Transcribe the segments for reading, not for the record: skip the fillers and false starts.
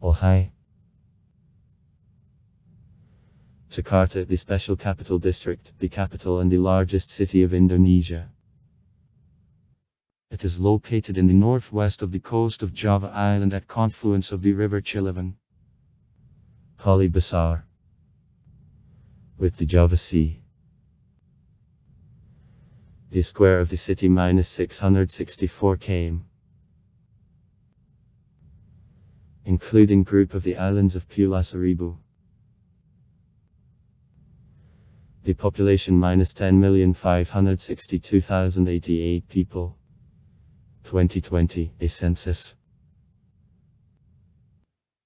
Ohio. Jakarta, the Special Capital District, the capital and the largest city of Indonesia. It is located in the northwest of the coast of Java Island at confluence of the river Ciliwung. Kali Besar with the Java Sea. The square of the city -664 km. Including group of the islands of Pulau Seribu. The population -10,562,088 people. 2020, a census.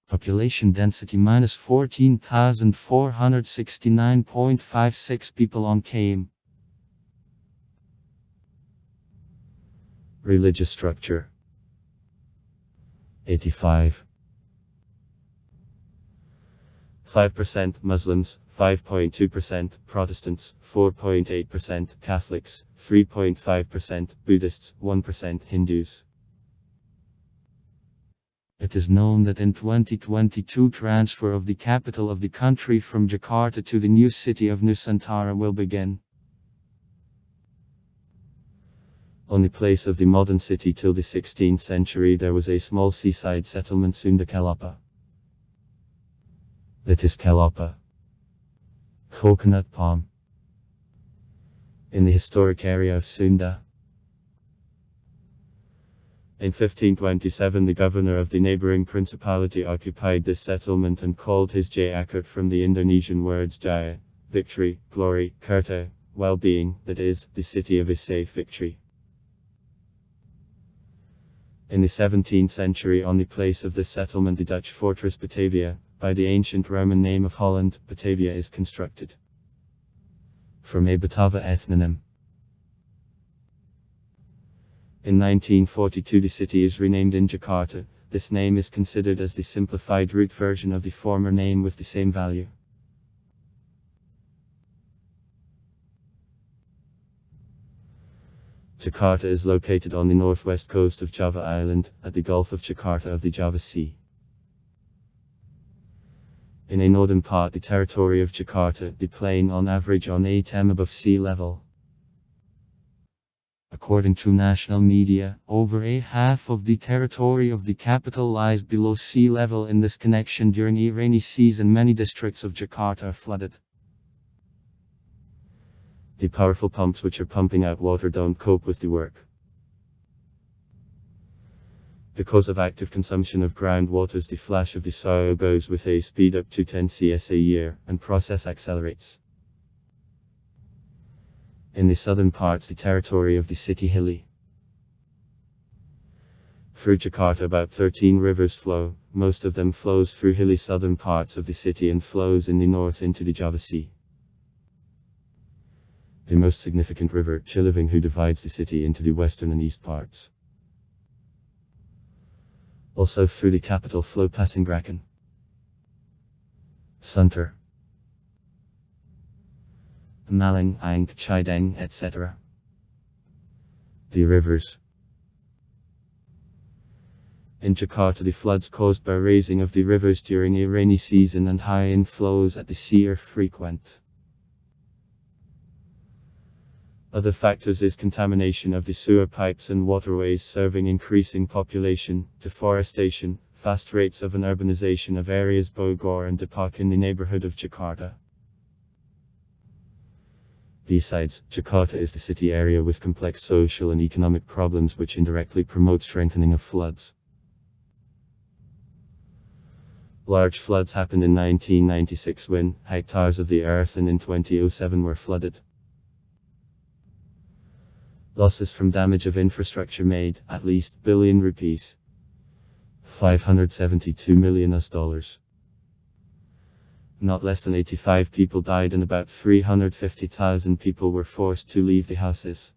Population density -14,469.56 people on km. Religious structure 5% Muslims, 5.2% Protestants, 4.8% Catholics, 3.5% Buddhists, 1% Hindus. It is known that in 2022 transfer of the capital of the country from Jakarta to the new city of Nusantara will begin. On the place of the modern city till the 16th century there was a small seaside settlement Sunda Kelapa. That is Kelapa. Coconut palm. In the historic area of Sunda. In 1527 the governor of the neighboring principality occupied this settlement and called his Jakarta from the Indonesian words Jaya, victory, glory, Kerta, well-being, that is, the city of a safe victory. In the 17th century on the place of this settlement the Dutch fortress Batavia, by the ancient Roman name of Holland, Batavia is constructed. From a Batava ethnonym. In 1942 the city is renamed in Jakarta. This name is considered as the simplified root version of the former name with the same value. Jakarta is located on the northwest coast of Java Island, at the Gulf of Jakarta of the Java Sea. In a northern part the territory of Jakarta, the plain on average on 8 m above sea level. According to national media, over a half of the territory of the capital lies below sea level. In this connection, during a rainy season many districts of Jakarta are flooded. The powerful pumps which are pumping out water don't cope with the work. Because of active consumption of groundwaters the flash of the soil goes with a speed up to 10 cs a year, and process accelerates. In the southern parts the territory of the city hilly. Through Jakarta about 13 rivers flow, most of them flows through hilly southern parts of the city and flows in the north into the Java Sea. The most significant river, Ciliwung, who divides the city into the western and east parts. Also through the capital flow passing Graken, Sunter, Malang, Ang, Chideng, etc. The rivers. In Jakarta the floods caused by raising of the rivers during a rainy season and high inflows at the sea are frequent. Other factors is contamination of the sewer pipes and waterways serving increasing population, deforestation, fast rates of an urbanization of areas Bogor and Depok in the neighborhood of Jakarta. Besides, Jakarta is the city area with complex social and economic problems which indirectly promote strengthening of floods. Large floods happened in 1996 when hectares of the earth and in 2007 were flooded. Losses from damage of infrastructure made, at least billion rupees. $572 million. Not less than 85 people died and about 350,000 people were forced to leave the houses.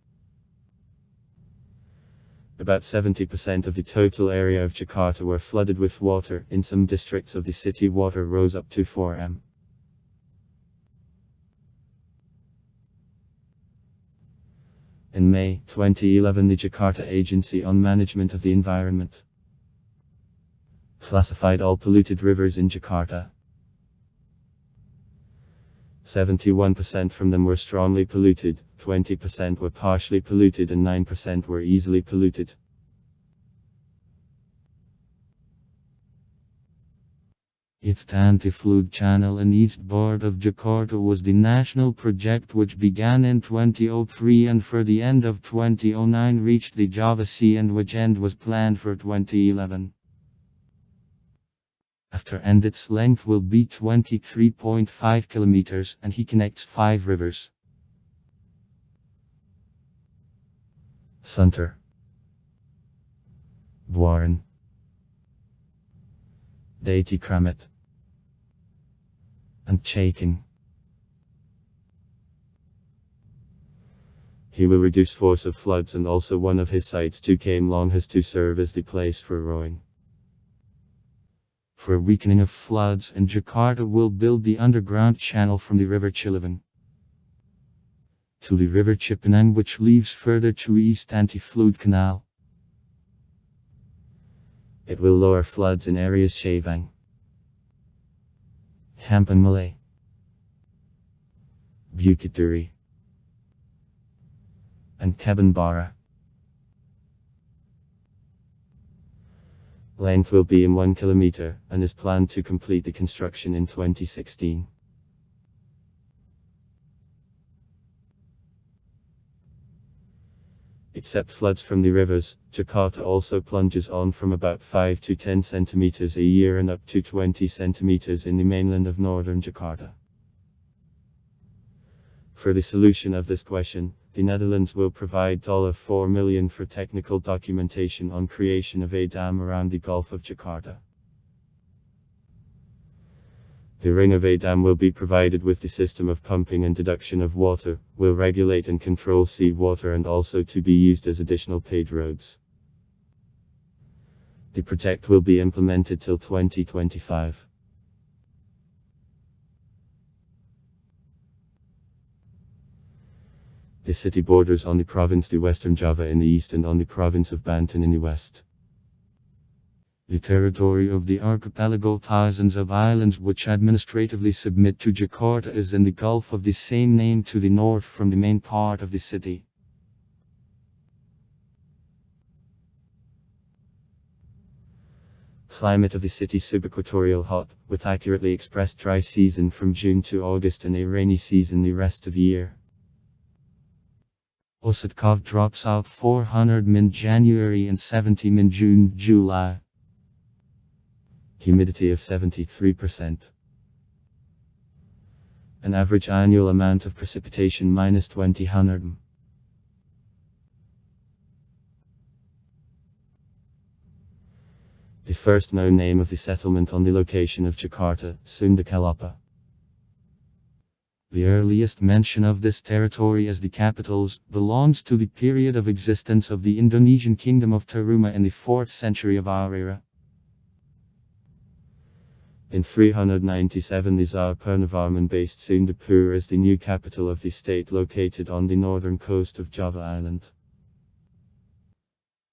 About 70% of the total area of Jakarta were flooded with water. In some districts of the city water rose up to 4 m. In May 2011 the Jakarta Agency on Management of the Environment Classified all polluted rivers in Jakarta. 71% from them were strongly polluted, 20% were partially polluted and 9% were easily polluted. Its anti-flood channel in east part of Jakarta was the national project which began in 2003 and for the end of 2009 reached the Java Sea and which end was planned for 2011. After end its length will be 23.5 kilometers and he connects 5 rivers. Sunter, Buaran, Dati Kramat, and Chaking. He will reduce force of floods and also one of his sites 2 km long has to serve as the place for rowing. For weakening of floods in Jakarta will build the underground channel from the river Ciliwung to the river Cipinang which leaves further to east anti-flood canal. It will lower floods in areas Chavang, Hampang Malay, Bukit Duri, and Kabanbara. Length will be in 1 kilometer, and is planned to complete the construction in 2016. Except floods from the rivers, Jakarta also plunges on from about 5 to 10 centimeters a year and up to 20 centimeters in the mainland of northern Jakarta. For the solution of this question, the Netherlands will provide $4 million for technical documentation on creation of a dam around the Gulf of Jakarta. The ring of a dam will be provided with the system of pumping and deduction of water, will regulate and control seawater and also to be used as additional paved roads. The project will be implemented till 2025. The city borders on the province de Western Java in the east and on the province of Banten in the west. The territory of the archipelago thousands of islands which administratively submit to Jakarta is in the Gulf of the same name to the north from the main part of the city. Climate of the city subequatorial hot, with accurately expressed dry season from June to August and a rainy season the rest of the year. Ossetkov drops out 400 min January and 70 min June-July. Humidity of 73%. An average annual amount of precipitation minus 20 The first known name of the settlement on the location of Jakarta, Sunda Kelapa. The earliest mention of this territory as the capitals belongs to the period of existence of the Indonesian kingdom of Taruma in the 4th century of our era. In 397 the Tsar Purnavarman based Sundapur as the new capital of the state located on the northern coast of Java Island.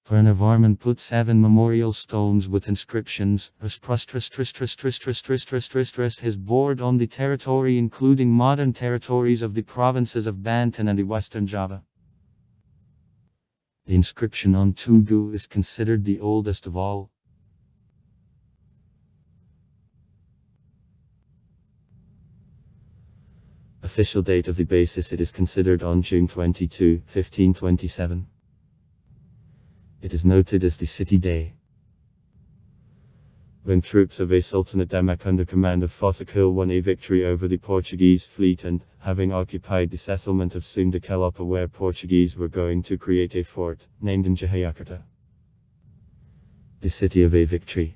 Purnavarman put 7 memorial stones with inscriptions, his board on the territory including modern territories of the provinces of Banten and the Western Java. The inscription on Tugu is considered the oldest of all. Official date of the basis it is considered on June 22, 1527. It is noted as the City Day. When troops of a Sultanate Damak under command of Fotakil won a victory over the Portuguese fleet and, having occupied the settlement of Sunda Kelapa where Portuguese were going to create a fort, named in Jakarta, the City of a Victory.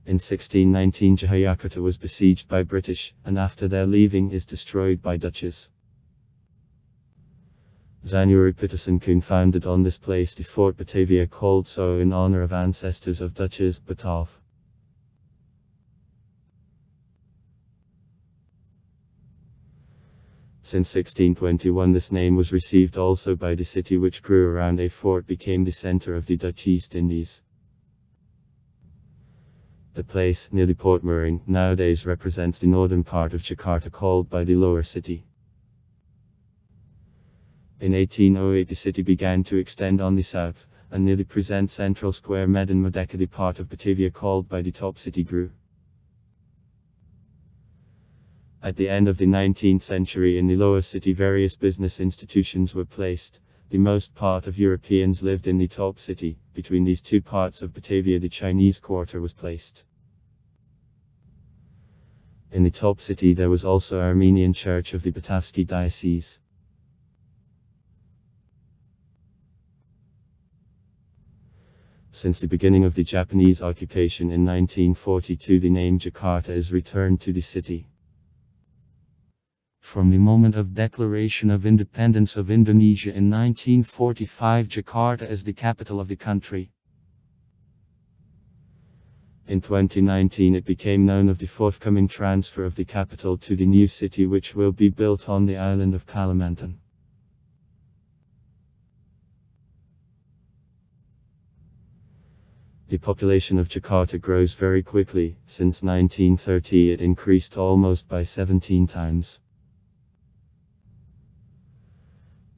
In 1619 Jakarta was besieged by British, and after their leaving is destroyed by Dutches. January Peterson Koen founded on this place the Fort Batavia called so in honor of ancestors of Dutches, Bataaf. Since 1621 this name was received also by the city which grew around a fort became the center of the Dutch East Indies. The place, near the Port Mooring, nowadays represents the northern part of Jakarta called by the lower city. In 1808 the city began to extend on the south, and near the present central square Medan Merdeka the part of Batavia called by the top city grew. At the end of the 19th century in the lower city various business institutions were placed. The most part of Europeans lived in the top city. Between these two parts of Batavia the Chinese quarter was placed. In the top city there was also Armenian Church of the Batavsky Diocese. Since the beginning of the Japanese occupation in 1942 the name Jakarta is returned to the city. From the moment of declaration of independence of Indonesia in 1945 Jakarta is the capital of the country. In 2019 it became known of the forthcoming transfer of the capital to the new city which will be built on the island of Kalimantan. The population of Jakarta grows very quickly. Since 1930 it increased almost by 17 times.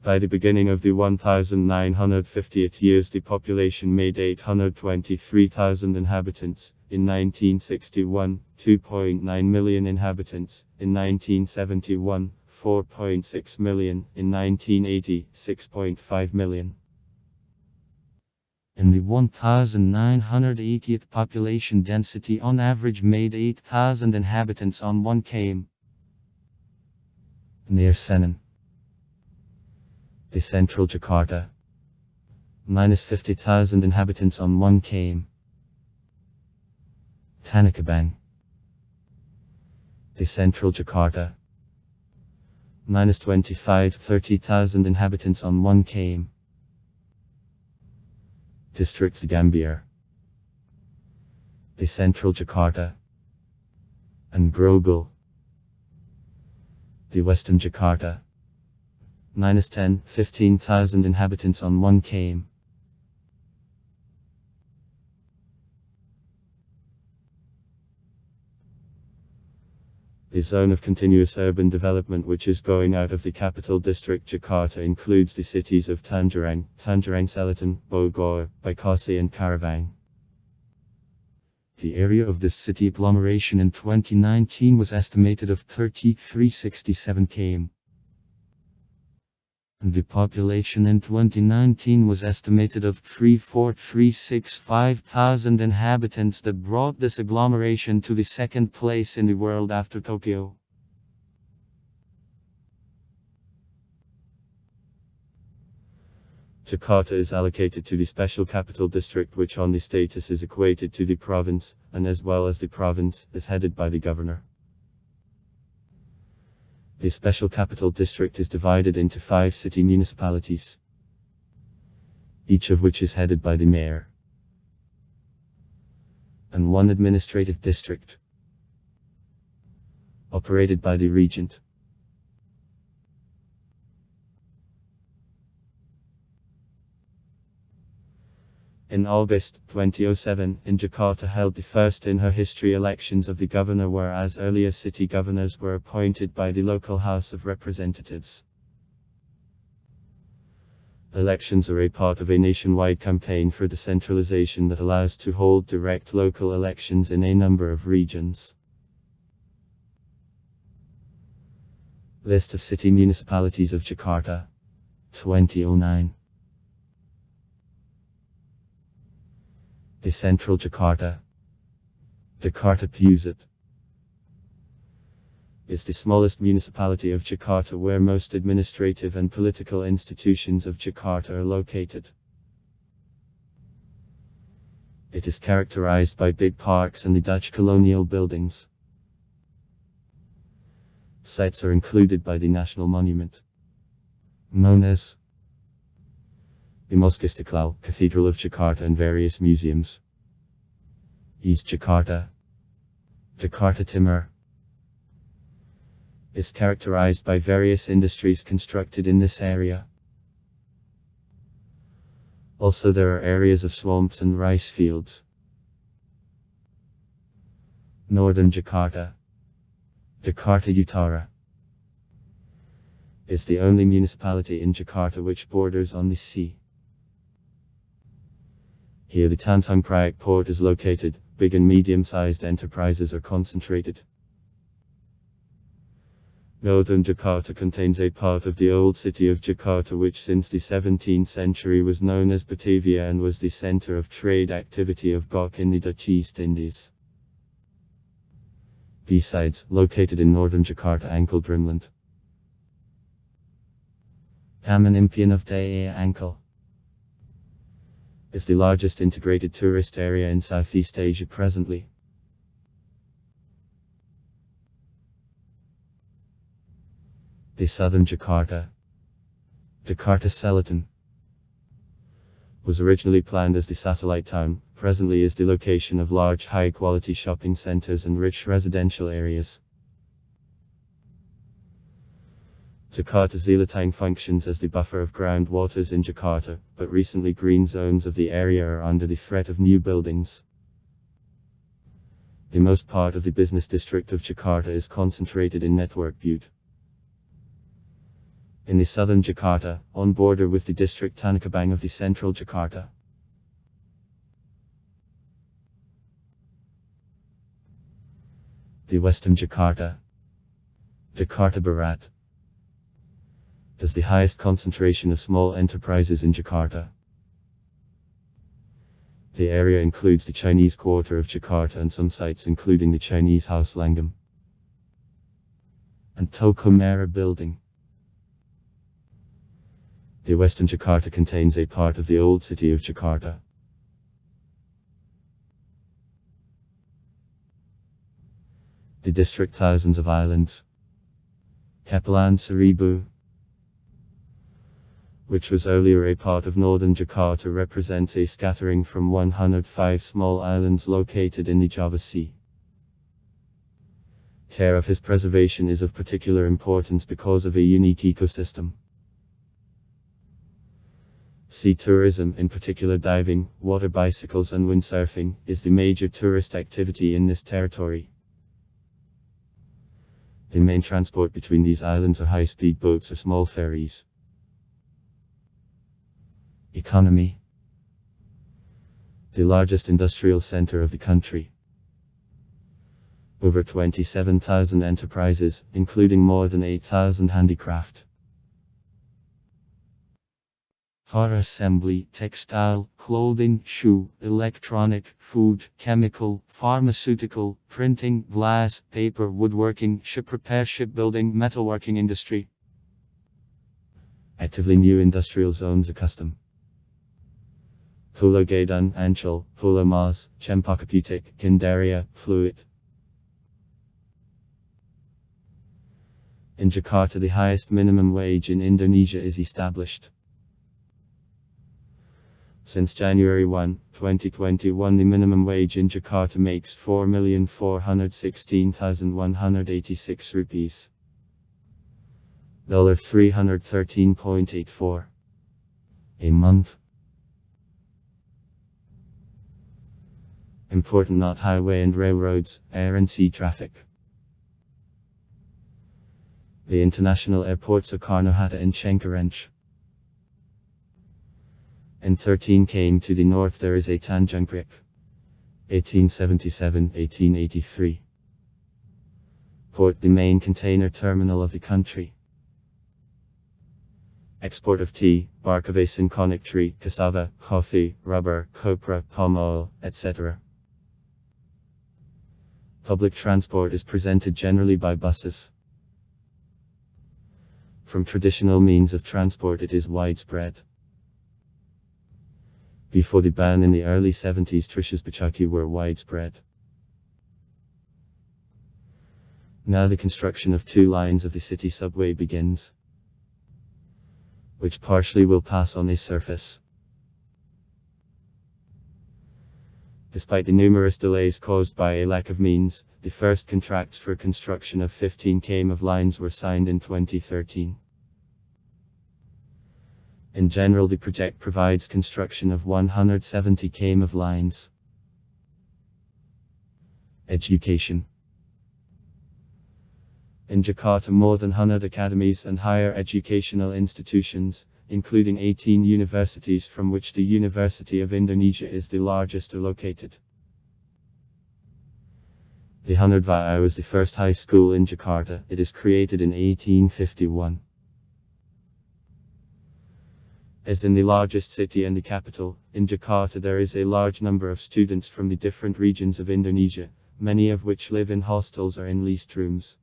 By the beginning of the 1950th years the population made 823,000 inhabitants, in 1961, 2.9 million inhabitants, in 1971, 4.6 million, in 1980, 6.5 million. In the 1980th population density on average made 8,000 inhabitants on 1 km. Near Senin. The central Jakarta. Minus 50,000 inhabitants on 1 km. Tanakabang. The central Jakarta. Minus 25-30,000 inhabitants on 1 km. District Gambir. The central Jakarta. And Grogol. The western Jakarta. Minus 10-15,000 inhabitants on 1 km. The zone of continuous urban development which is going out of the capital district Jakarta includes the cities of Tangerang, Tangerang Selatan, Bogor, Bekasi and Karawang. The area of this city agglomeration in 2019 was estimated of 3367 km. The population in 2019 was estimated of 3,365,000 inhabitants that brought this agglomeration to the second place in the world after Tokyo. Jakarta is allocated to the Special Capital District which on the status is equated to the province, and as well as the province, is headed by the governor. The Special Capital District is divided into 5 city municipalities, each of which is headed by the mayor, and 1 administrative district, operated by the regent. In August 2007, in Jakarta held the first in her history elections of the governor, whereas earlier city governors were appointed by the local House of Representatives. Elections are a part of a nationwide campaign for decentralization that allows to hold direct local elections in a number of regions. List of city municipalities of Jakarta, 2009. The central Jakarta, Jakarta Pusat, is the smallest municipality of Jakarta where most administrative and political institutions of Jakarta are located. It is characterized by big parks and the Dutch colonial buildings. Sites are included by the national monument, known as the Mosque Istiqlal, Cathedral of Jakarta and various museums. East Jakarta, Jakarta Timur, is characterized by various industries constructed in this area. Also, there are areas of swamps and rice fields. Northern Jakarta. Jakarta Utara is the only municipality in Jakarta which borders on the sea. Here the Tanjung Priok port is located. Big and medium-sized enterprises are concentrated. Northern Jakarta contains a part of the old city of Jakarta which since the 17th century was known as Batavia and was the center of trade activity of Gok in the Dutch East Indies. Besides, located in northern Jakarta, Ankle Dreamland. Taman Impian of Daya Ankle is the largest integrated tourist area in Southeast Asia presently. The southern Jakarta, Jakarta Selatan, was originally planned as the satellite town, presently is the location of large high-quality shopping centers and rich residential areas. Jakarta Selatan functions as the buffer of groundwaters in Jakarta, but recently green zones of the area are under the threat of new buildings. The most part of the business district of Jakarta is concentrated in Network Butte. In the southern Jakarta, on border with the district Tanah Abang of the central Jakarta. The western Jakarta, Jakarta Barat, has the highest concentration of small enterprises in Jakarta. The area includes the Chinese quarter of Jakarta and some sites including the Chinese House Langgam and Toko Merah building. The western Jakarta contains a part of the old city of Jakarta. The district Thousands of Islands, Kepulauan Seribu, which was earlier a part of northern Jakarta, represents a scattering from 105 small islands located in the Java Sea. Care of his preservation is of particular importance because of a unique ecosystem. Sea tourism, in particular diving, water bicycles and windsurfing, is the major tourist activity in this territory. The main transport between these islands are high-speed boats or small ferries. Economy. The largest industrial center of the country. Over 27,000 enterprises, including more than 8,000 handicraft. Car assembly, textile, clothing, shoe, electronic, food, chemical, pharmaceutical, printing, glass, paper, woodworking, ship repair, shipbuilding, metalworking industry. Actively new industrial zones are custom. Pulau Gadun, Ancol, Pulau Mas, Cempaka Putih, Gandaria, Fluid. In Jakarta, the highest minimum wage in Indonesia is established. Since January 1, 2021, the minimum wage in Jakarta makes 4,416,186 rupees. $313.84 a month. Important not highway and railroads, air and sea traffic. The international airports Soekarno-Hatta and Cengkareng. In 13 km to the north there is a Tanjung Priok. 1877-1883. Port, the main container terminal of the country. Export of tea, bark of a synconic tree, cassava, coffee, rubber, copra, palm oil, etc. Public transport is presented generally by buses. From traditional means of transport it is widespread. Before the ban in the early 70s, trishas bachaki were widespread. Now the construction of 2 lines of the city subway begins, which partially will pass on a surface. Despite the numerous delays caused by a lack of means, the first contracts for construction of 15 km of lines were signed in 2013. In general, the project provides construction of 170 km of lines. Education. In Jakarta, more than 100 academies and higher educational institutions, including 18 universities, from which the University of Indonesia is the largest, are located. The 100 was the first high school in Jakarta. It is created in 1851. As in the largest city and the capital, in Jakarta there is a large number of students from the different regions of Indonesia, many of which live in hostels or in leased rooms.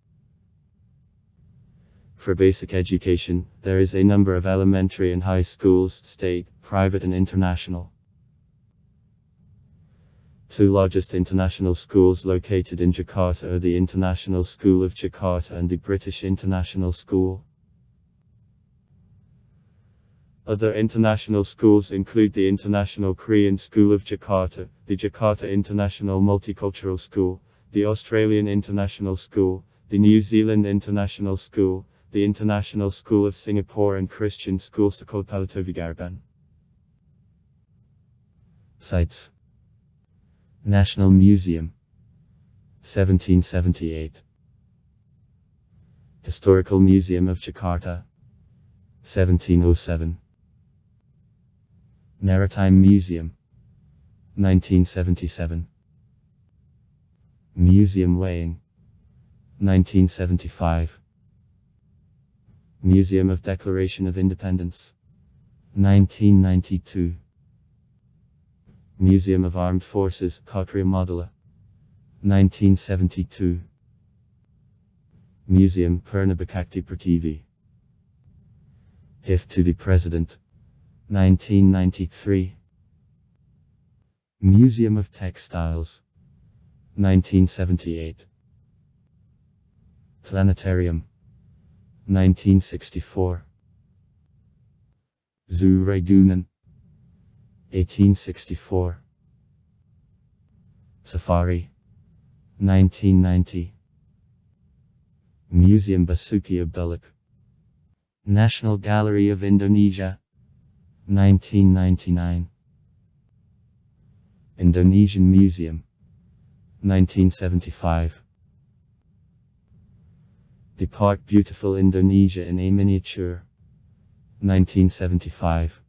For basic education, there is a number of elementary and high schools, state, private and international. Two largest international schools located in Jakarta are the International School of Jakarta and the British International School. Other international schools include the International Korean School of Jakarta, the Jakarta International Multicultural School, the Australian International School, the New Zealand International School, the International School of Singapore and Christian School Sekolah Palatovigarban. Sites. National Museum, 1778. Historical Museum of Jakarta, 1707. Maritime Museum, 1977. Museum Weighing, 1975. Museum of Declaration of Independence, 1992. Museum of Armed Forces, Satria Modula, 1972. Museum Pernabakti Pertivi. Gift to the President, 1993. Museum of Textiles, 1978. Planetarium, 1964. Zoo Ragunan, 1864. Safari, 1990. Museum Basuki Abdullah. National Gallery of Indonesia, 1999. Indonesian Museum, 1975. The Park Beautiful Indonesia in a Miniature, 1975.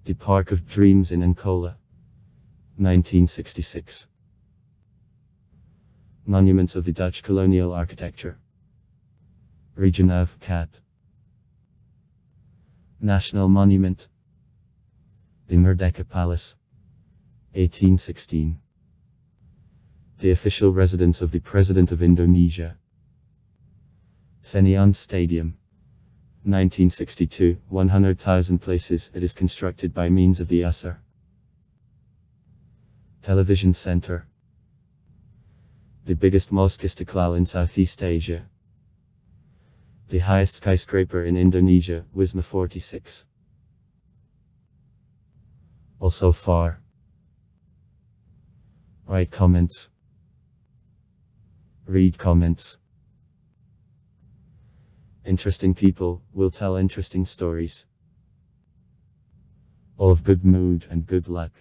The Park of Dreams in Ankola, 1966. Monuments of the Dutch Colonial Architecture, Region of Cat. National Monument, the Merdeka Palace, 1816. The official residence of the President of Indonesia. Senayan Stadium, 1962, 100,000 places. It is constructed by means of the USR. Television Center. The biggest mosque Istiqlal in Southeast Asia. The highest skyscraper in Indonesia, Wisma 46. Also far. Write comments. Read comments. Interesting people will tell interesting stories. All of good mood and good luck.